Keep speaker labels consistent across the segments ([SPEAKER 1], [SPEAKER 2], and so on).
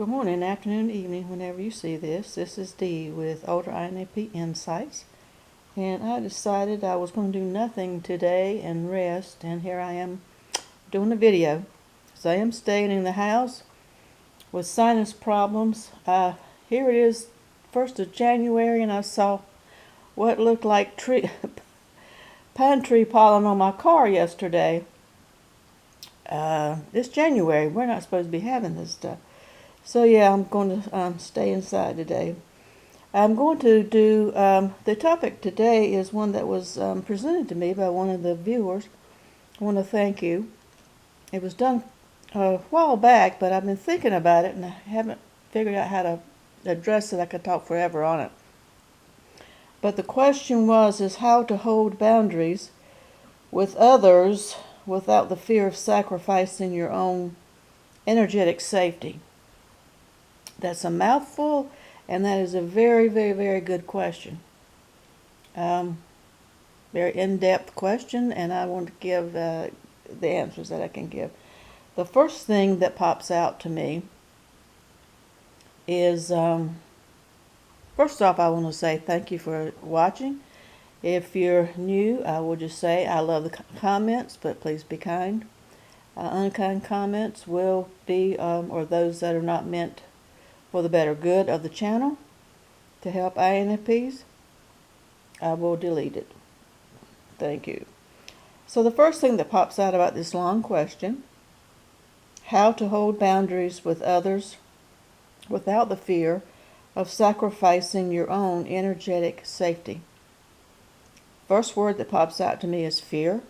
[SPEAKER 1] Good morning, afternoon, evening, whenever you see this. This is Dee with Older INFP Insights. And I decided I was going to do nothing today and rest. And here I am doing a video. So I am staying in the house with sinus problems. Here it is, 1st of January, and I saw what looked like pine tree pollen on my car yesterday. This January, we're not supposed to be having this stuff. So yeah, I'm going to stay inside today. I'm going to do, the topic today is one that was presented to me by one of the viewers. I want to thank you. It was done a while back, but I've been thinking about it and I haven't figured out how to address it. I could talk forever on it. But the question is how to hold boundaries with others without the fear of sacrificing your own energetic safety. That's a mouthful, and that is a very, very, very good question. Very in-depth question, and I want to give the answers that I can give. The first thing that pops out to me is, first off, I want to say thank you for watching. If you're new, I will just say I love the comments, but please be kind. Unkind comments will be, or those that are not meant for the better good of the channel to help INFPs, I will delete it. Thank you. So the first thing that pops out about this long question, how to hold boundaries with others without the fear of sacrificing your own energetic safety. First word that pops out to me is fear.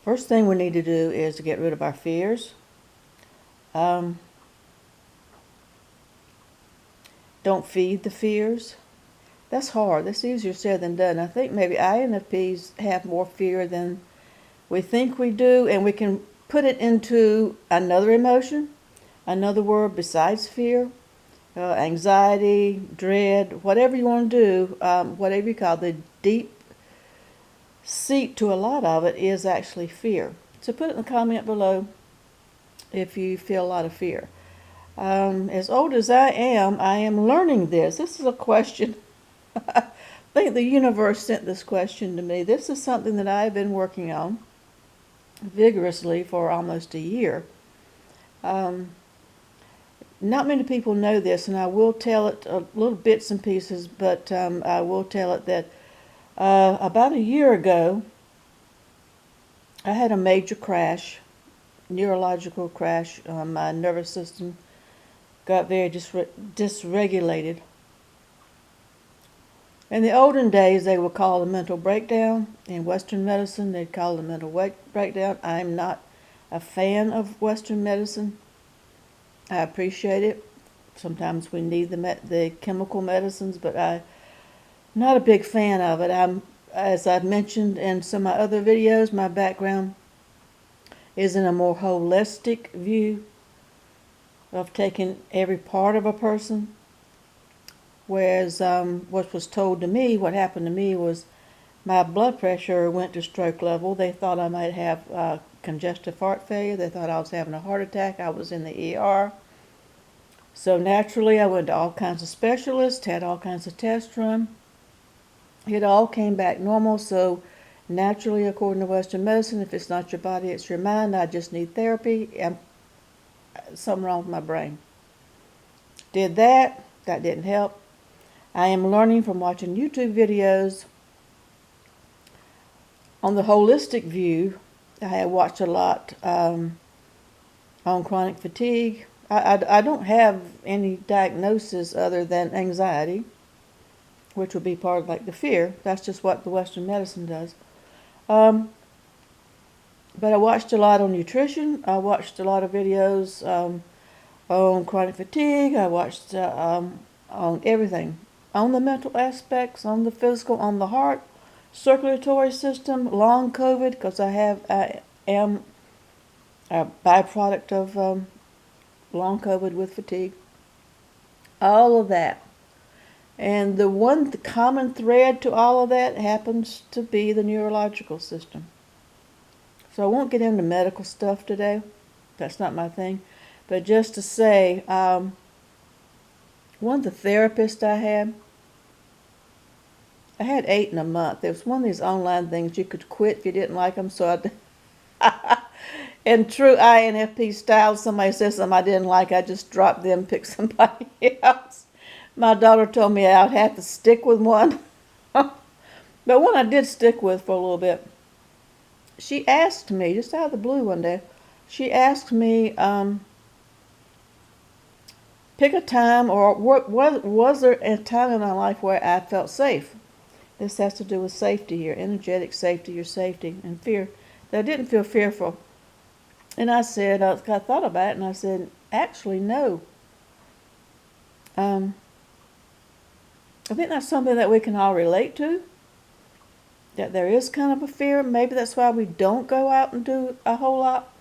[SPEAKER 1] First thing we need to do is to get rid of our fears. Don't feed the fears. That's hard. That's easier said than done. I think maybe INFPs have more fear than we think we do, and we can put it into another emotion, another word besides fear, anxiety, dread, whatever you want to do, whatever you call the deep seat to a lot of it is actually fear. So put it in the comment below if you feel a lot of fear. As old as I am learning this. This is a question. I think the universe sent this question to me. This is something that I've been working on vigorously for almost a year. Not many people know this, and I will tell it little bits and pieces, but I will tell it that about a year ago, I had a major crash, neurological crash. My nervous system got very dysregulated. In the olden days, they would call it a mental breakdown. In Western medicine, they'd call it a mental breakdown. I'm not a fan of Western medicine. I appreciate it. Sometimes we need the chemical medicines, but I'm not a big fan of it. As I've mentioned in some of my other videos, my background is in a more holistic view of taking every part of a person. Whereas what was told to me, what happened to me was my blood pressure went to stroke level. They thought I might have congestive heart failure. They thought I was having a heart attack. I was in the ER. So naturally, I went to all kinds of specialists, had all kinds of tests run. It all came back normal. So naturally, according to Western medicine, if it's not your body, it's your mind. I just need therapy. Something wrong with my brain. Did that. That didn't help. I am learning from watching YouTube videos on the holistic view. I have watched a lot on chronic fatigue. I don't have any diagnosis other than anxiety, which would be part of like the fear. That's just what the Western medicine does. But I watched a lot on nutrition. I watched a lot of videos on chronic fatigue. I watched on everything. On the mental aspects, on the physical, on the heart, circulatory system, long COVID, because I am a byproduct of long COVID with fatigue. All of that. And the common thread to all of that happens to be the neurological system. So I won't get into medical stuff today. That's not my thing. But just to say, one of the therapists I had 8 in a month. It was one of these online things you could quit if you didn't like them. So in true INFP style, somebody says something I didn't like, I just dropped them, pick somebody else. My daughter told me I'd have to stick with one. But one I did stick with for a little bit. She asked me, just out of the blue one day, she asked me, pick a time, or was there a time in my life where I felt safe? This has to do with safety here, energetic safety, your safety, and fear. That I didn't feel fearful. And I said, I thought about it, and I said, actually, no. I think that's something that we can all relate to. That there is kind of a fear. Maybe that's why we don't go out and do a whole lot.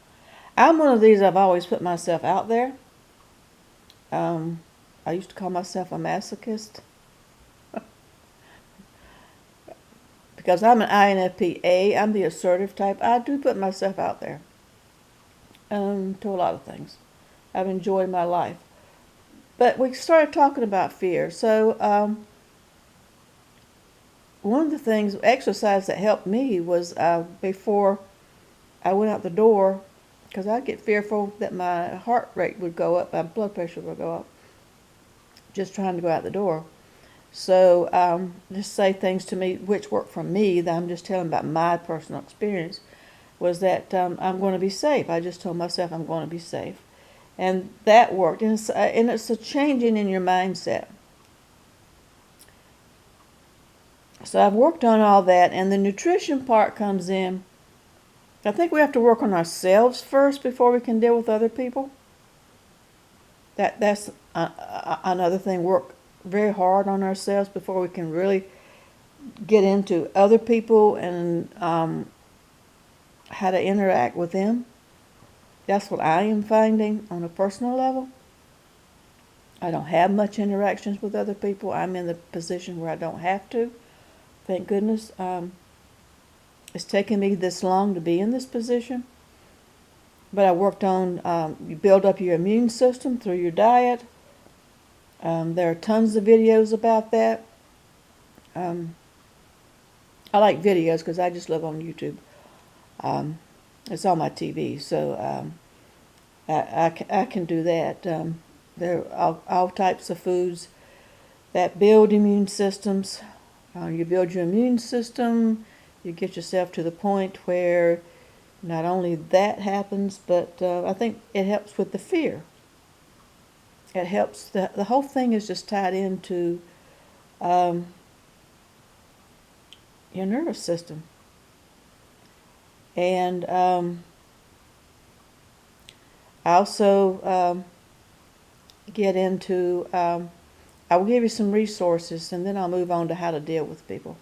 [SPEAKER 1] I'm one of these, I've always put myself out there. I used to call myself a masochist. Because I'm an INFP-A, I'm the assertive type. I do put myself out there to a lot of things. I've enjoyed my life. But we started talking about fear. So one of the things, exercise that helped me was before I went out the door, because I'd get fearful that my heart rate would go up, my blood pressure would go up, just trying to go out the door. So just say things to me which work for me, that I'm just telling about my personal experience, was that I'm going to be safe. I just told myself I'm going to be safe. And that worked. And it's a changing in your mindset. So I've worked on all that, and the nutrition part comes in. I think we have to work on ourselves first before we can deal with other people. That's another thing. Work very hard on ourselves before we can really get into other people and how to interact with them. That's what I am finding on a personal level. I don't have much interactions with other people. I'm in the position where I don't have to. Thank goodness. It's taken me this long to be in this position. But I worked on, you build up your immune system through your diet. There are tons of videos about that. I like videos because I just live on YouTube. It's on my TV, so I can do that. There are all types of foods that build immune systems. You build your immune system, you get yourself to the point where not only that happens, but I think it helps with the fear. It helps, the whole thing is just tied into your nervous system. And I also get into, I will give you some resources, and then I'll move on to how to deal with people.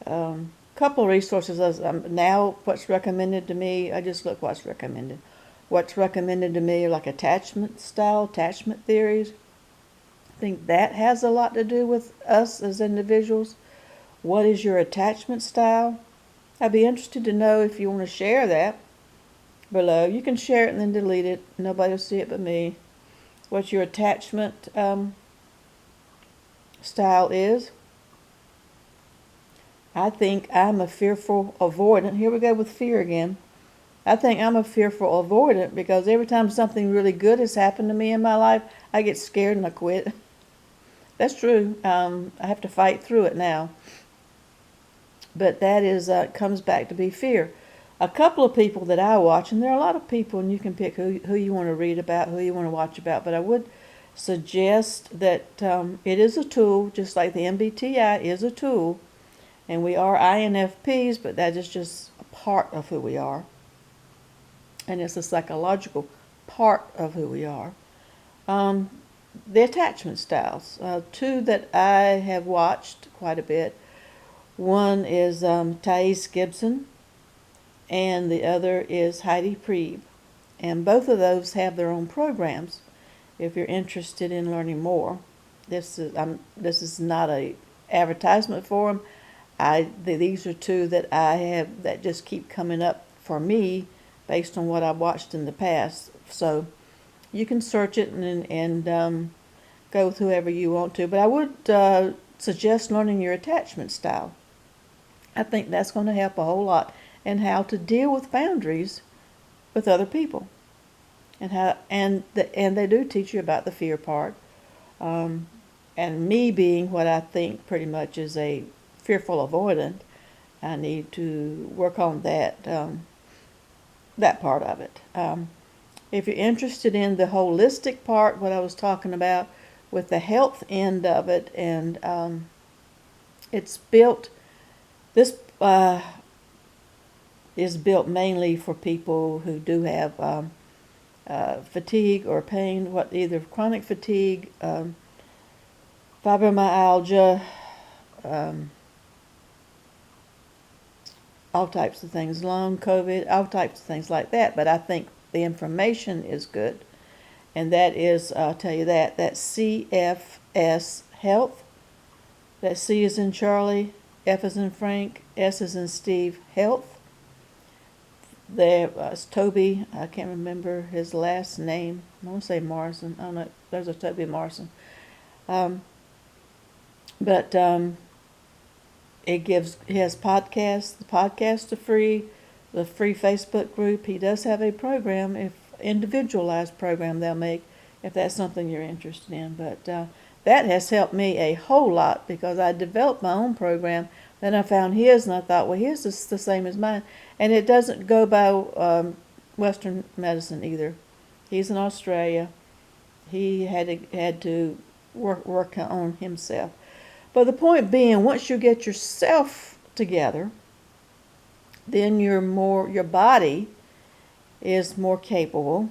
[SPEAKER 1] Couple of resources. Now, what's recommended to me, I just look what's recommended. What's recommended to me are like attachment style, attachment theories. I think that has a lot to do with us as individuals. What is your attachment style? I'd be interested to know if you want to share that below. You can share it and then delete it. Nobody will see it but me. What your attachment style is. I think I'm a fearful avoidant. Here we go with fear again. I think I'm a fearful avoidant because every time something really good has happened to me in my life, I get scared and I quit. That's true. I have to fight through it now. But that is comes back to be fear. A couple of people that I watch, and there are a lot of people, and you can pick who you want to read about, who you want to watch about, but I would suggest that it is a tool, just like the MBTI is a tool, and we are INFPs, but that is just a part of who we are, and it's a psychological part of who we are. The attachment styles, two that I have watched quite a bit. One is Thais Gibson, and the other is Heidi Priebe. And both of those have their own programs if you're interested in learning more. This is not a advertisement for them. These are two that I have that just keep coming up for me based on what I've watched in the past. So You can search it and go with whoever you want to. But I would suggest learning your attachment style. I think that's going to help a whole lot in how to deal with boundaries with other people, and they do teach you about the fear part. Um, and me being what I think pretty much is a fearful avoidant, I need to work on that part of it. If you're interested in the holistic part, what I was talking about with the health end of it, and it's built. This is built mainly for people who do have fatigue or pain, either chronic fatigue, fibromyalgia, um, all types of things, long COVID, all types of things like that. But I think the information is good, and that is, I'll tell you that's CFS Health. That C is in Charlie, F is in Frank, S is in Steve, Health. It's Toby, I can't remember his last name. I want to say Morrison. I don't know. There's a Toby Morrison. But he has podcasts. The podcasts are free. The free Facebook group. He does have a program, individualized program they'll make, if that's something you're interested in. But that has helped me a whole lot, because I developed my own program. Then I found his, and I thought, well, his is the same as mine, and it doesn't go by Western medicine either. He's in Australia. He had to work on himself. But the point being, once you get yourself together, then your body is more capable.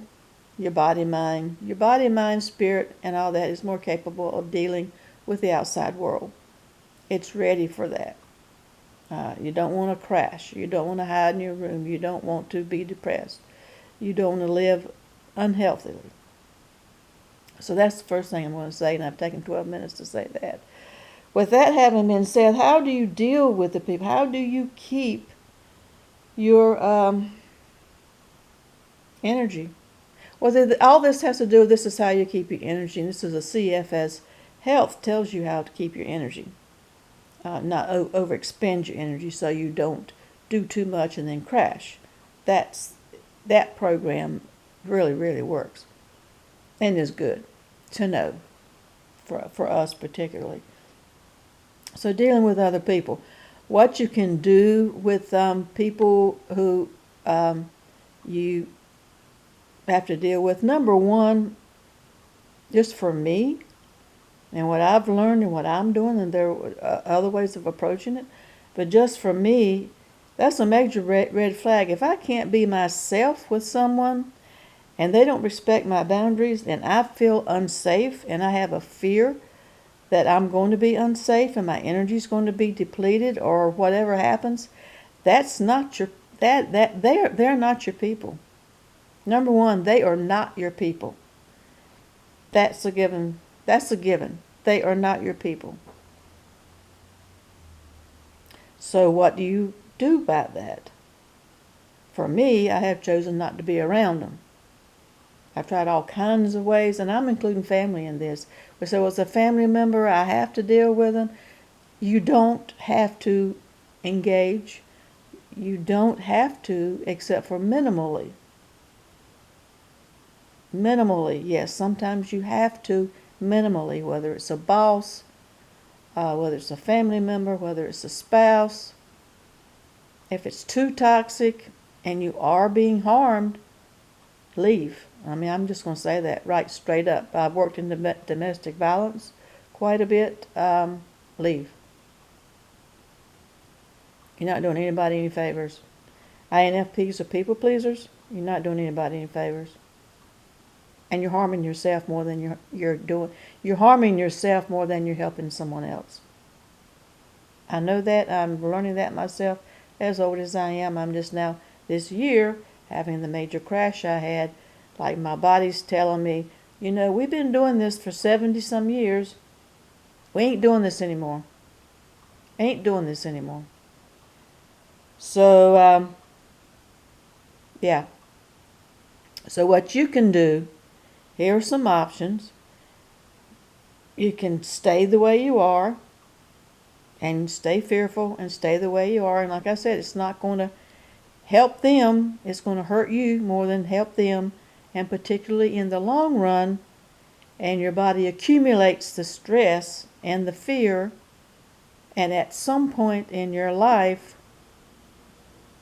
[SPEAKER 1] Your body, mind, spirit, and all that is more capable of dealing with the outside world. It's ready for that. You don't want to crash. You don't want to hide in your room. You don't want to be depressed. You don't want to live unhealthily. So that's the first thing I'm going to say, and I've taken 12 minutes to say that. With that having been said, how do you deal with the people? How do you keep your energy? Well, all this has to do with, this is how you keep your energy, and this is a CFS Health tells you how to keep your energy. Not overexpend your energy so you don't do too much and then crash. That program really, really works and is good to know for us particularly. So dealing with other people, what you can do with people who you have to deal with. Number one, just for me, and what I've learned and what I'm doing, and there are other ways of approaching it, but just for me, that's a major red flag. If I can't be myself with someone and they don't respect my boundaries, and I feel unsafe, and I have a fear that I'm going to be unsafe and my energy is going to be depleted or whatever happens, that's not your they're not your people. Number one, they are not your people. That's a given. That's a given. They are not your people. So what do you do about that? For me, I have chosen not to be around them. I've tried all kinds of ways, and I'm including family in this. So as a family member, I have to deal with them. You don't have to engage. You don't have to, except for minimally. Minimally, yes. Sometimes you have to minimally, whether it's a boss, whether it's a family member, whether it's a spouse. If it's too toxic and you are being harmed, leave. I mean, I'm just going to say that right straight up. I've worked in domestic violence quite a bit. Leave. You're not doing anybody any favors. INFPs are people pleasers. You're not doing anybody any favors. And you're harming yourself more than you're harming yourself more than you're helping someone else. I know that. I'm learning that myself. As old as I am, I'm just now this year having the major crash I had. Like my body's telling me, we've been doing this for 70 some years. We ain't doing this anymore. Ain't doing this anymore. So, yeah. So what you can do Here are some options. You can stay the way you are and stay fearful and stay the way you are. And like I said, it's not going to help them. It's going to hurt you more than help them. And particularly in the long run, and your body accumulates the stress and the fear. And at some point in your life,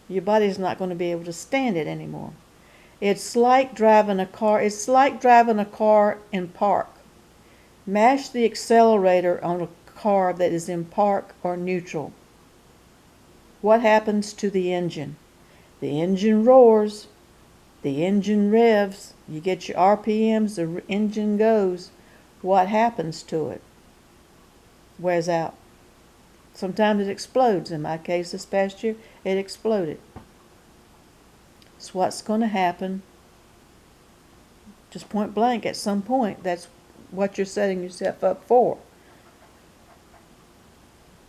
[SPEAKER 1] your body's not going to be able to stand it anymore. It's like driving a car. It's like driving a car in park. Mash the accelerator on a car that is in park or neutral. What happens to the engine? The engine roars. The engine revs. You get your RPMs, the engine goes. What happens to it? Wears out. Sometimes it explodes. In my case this past year, it exploded. It's what's going to happen. Just point blank, at some point, that's what you're setting yourself up for.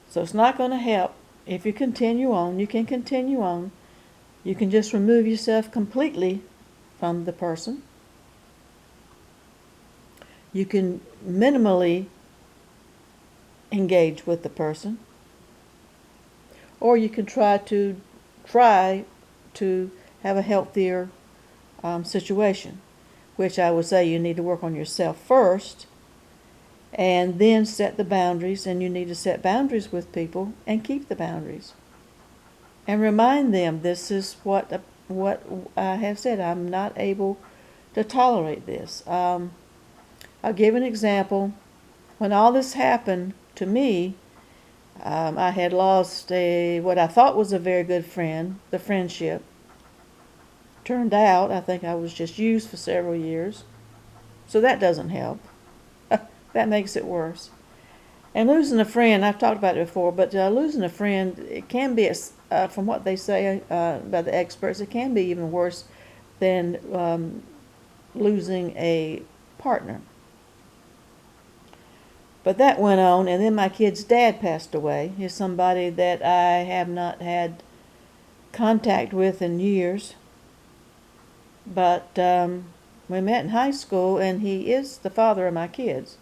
[SPEAKER 1] So it's not going to help. If you continue on, you can continue on. You can just remove yourself completely from the person. You can minimally engage with the person. Or you can try to have a healthier situation, which I would say you need to work on yourself first and then set the boundaries. And you need to set boundaries with people and keep the boundaries. And remind them this is what I have said. I'm not able to tolerate this. I'll give an example. When all this happened to me, I had lost what I thought was a very good friend, the friendship. Turned out, I think I was just used for several years. So that doesn't help. That makes it worse. And losing a friend, I've talked about it before, but losing a friend, it can be, from what they say by the experts, it can be even worse than losing a partner. But that went on, and then my kid's dad passed away. He's somebody that I have not had contact with in years. But we met in high school, and he is the father of my kids.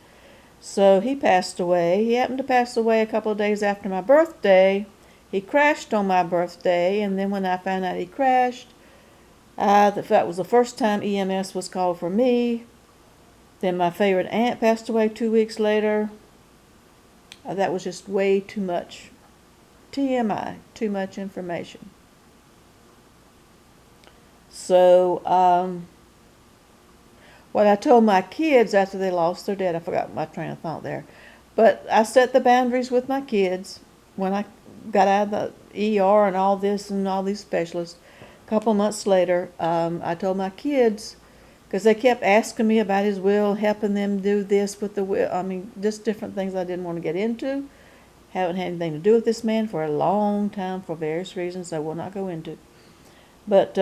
[SPEAKER 1] So he passed away. He happened to pass away a couple of days after my birthday. He crashed on my birthday, and then when I found out he crashed, that was the first time EMS was called for me. Then my favorite aunt passed away 2 weeks later. That was just way too much TMI, too much information. So what I told my kids after they lost their dad, I forgot my train of thought there, but I set the boundaries with my kids when I got out of the ER and all this and all these specialists. A couple months later, I told my kids, because they kept asking me about his will, helping them do this with the will. I mean, just different things I didn't want to get into. Haven't had anything to do with this man for a long time for various reasons I will not go into. But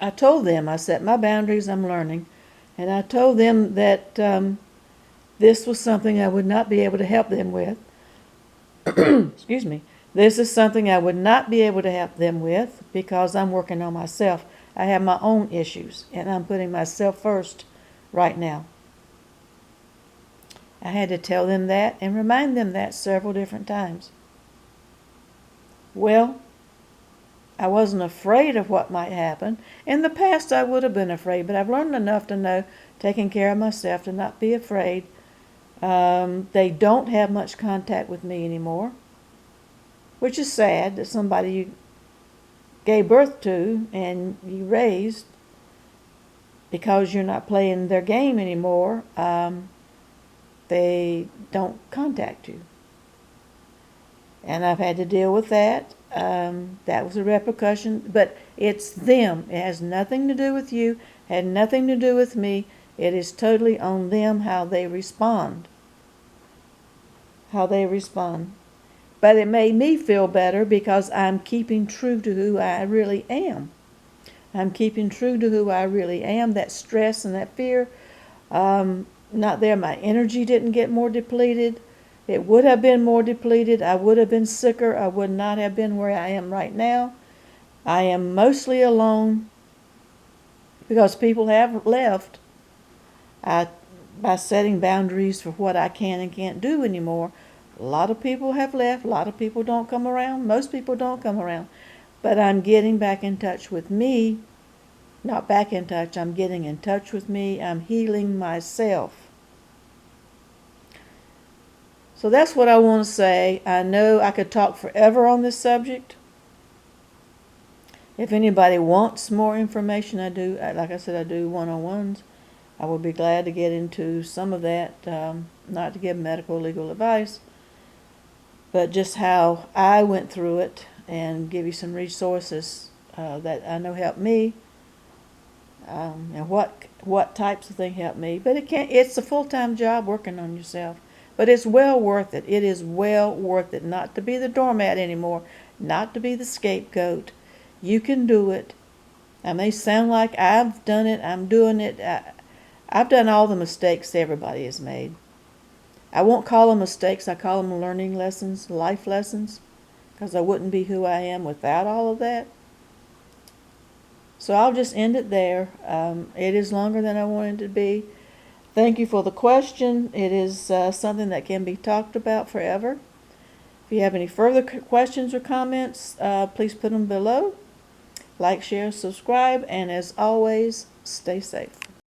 [SPEAKER 1] I told them, I set my boundaries, I'm learning, and I told them that this was something I would not be able to help them with. Excuse me. This is something I would not be able to help them with because I'm working on myself. I have my own issues, and I'm putting myself first right now. I had to tell them that and remind them that several different times. Well, I wasn't afraid of what might happen. In the past, I would have been afraid, but I've learned enough to know taking care of myself to not be afraid. They don't have much contact with me anymore, which is sad that somebody you gave birth to and you raised, because you're not playing their game anymore, they don't contact you. And I've had to deal with that. That was a repercussion, but it's them. It has nothing to do with you, had nothing to do with me. It is totally on them how they respond. How they respond. But it made me feel better because I'm keeping true to who I really am. I'm keeping true to who I really am. That stress and that fear, not there. My energy didn't get more depleted. It would have been more depleted. I would have been sicker. I would not have been where I am right now. I am mostly alone. because people have left. By setting boundaries for what I can and can't do anymore, a lot of people have left. A lot of people don't come around. Most people don't come around. But I'm getting back in touch with me. Not back in touch, I'm getting in touch with me. I'm healing myself. So that's what I want to say. I know I could talk forever on this subject. If anybody wants more information, I do, like I said, I do one-on-ones. I would be glad to get into some of that, not to give medical legal advice, but just how I went through it and give you some resources that I know helped me, and what types of things helped me. But it's a full-time job working on yourself. But it's well worth it. It is well worth it not to be the doormat anymore, not to be the scapegoat. You can do it. I may sound like I've done it, I'm doing it. I've done all the mistakes everybody has made. I won't call them mistakes. I call them learning lessons, life lessons, because I wouldn't be who I am without all of that. So I'll just end it there. It is longer than I wanted it to be. Thank you for the question. It is something that can be talked about forever. If you have any further questions or comments, please put them below. Like, share, subscribe, and as always, stay safe.